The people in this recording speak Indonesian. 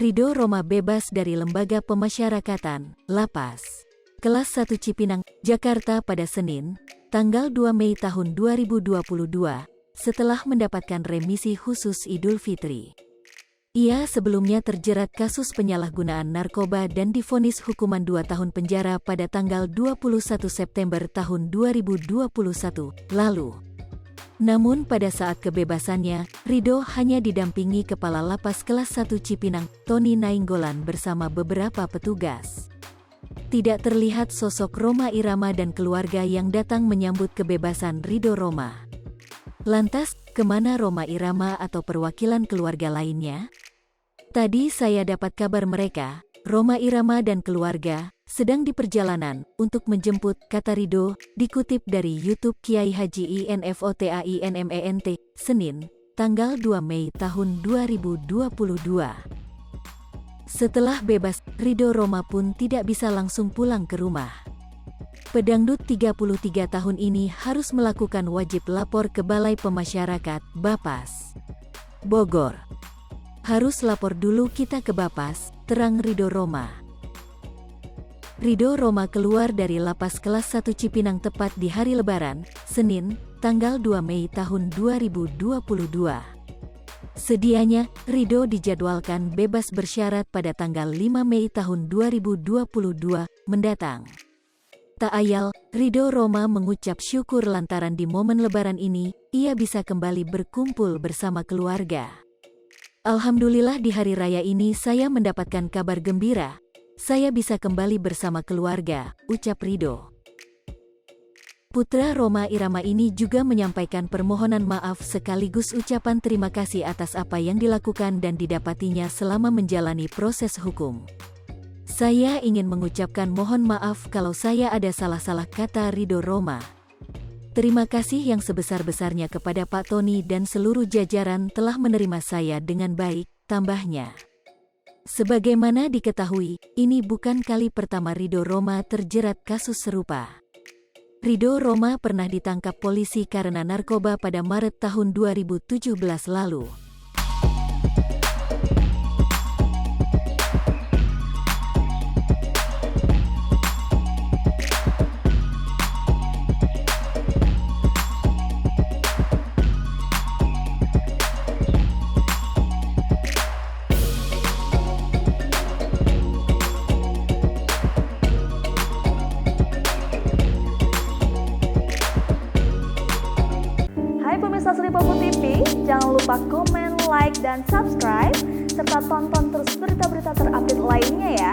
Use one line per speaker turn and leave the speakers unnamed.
Ridho Roma bebas dari Lembaga Pemasyarakatan, Lapas. Kelas 1 Cipinang, Jakarta pada Senin, tanggal 2 Mei tahun 2022, setelah mendapatkan remisi khusus Idul Fitri. Ia sebelumnya terjerat kasus penyalahgunaan narkoba dan divonis hukuman 2 tahun penjara pada tanggal 21 September tahun 2021 lalu. Namun pada saat kebebasannya, Ridho hanya didampingi Kepala Lapas Kelas 1 Cipinang, Tony Nainggolan bersama beberapa petugas. Tidak terlihat sosok Rhoma Irama dan keluarga yang datang menyambut kebebasan Ridho Roma. Lantas, kemana Rhoma Irama atau perwakilan keluarga lainnya? Tadi saya dapat kabar mereka, Rhoma Irama dan keluarga, sedang di perjalanan untuk menjemput, kata Ridho, dikutip dari YouTube Kiai Haji Infotainement, Senin, tanggal 2 Mei tahun 2022. Setelah bebas, Ridho Roma pun tidak bisa langsung pulang ke rumah. Pedangdut 33 tahun ini harus melakukan wajib lapor ke Balai Pemasyarakatan, Bapas, Bogor. Harus lapor dulu kita ke Bapas, terang Ridho Roma. Ridho Roma keluar dari Lapas Kelas 1 Cipinang tepat di hari Lebaran, Senin, tanggal 2 Mei tahun 2022. Sedianya, Ridho dijadwalkan bebas bersyarat pada tanggal 5 Mei tahun 2022 mendatang. Tak ayal, Ridho Roma mengucap syukur lantaran di momen Lebaran ini, ia bisa kembali berkumpul bersama keluarga. Alhamdulillah di hari raya ini saya mendapatkan kabar gembira. Saya bisa kembali bersama keluarga, ucap Ridho. Putra Rhoma Irama ini juga menyampaikan permohonan maaf sekaligus ucapan terima kasih atas apa yang dilakukan dan didapatinya selama menjalani proses hukum. Saya ingin mengucapkan mohon maaf kalau saya ada salah-salah, kata Ridho Roma. Terima kasih yang sebesar-besarnya kepada Pak Tony dan seluruh jajaran telah menerima saya dengan baik, tambahnya. Sebagaimana diketahui, ini bukan kali pertama Ridho Roma terjerat kasus serupa. Ridho Roma pernah ditangkap polisi karena narkoba pada Maret tahun 2017 lalu.
Hai pemirsa Sri Popo TV, jangan lupa komen, like, dan subscribe, serta tonton terus berita-berita terupdate lainnya ya.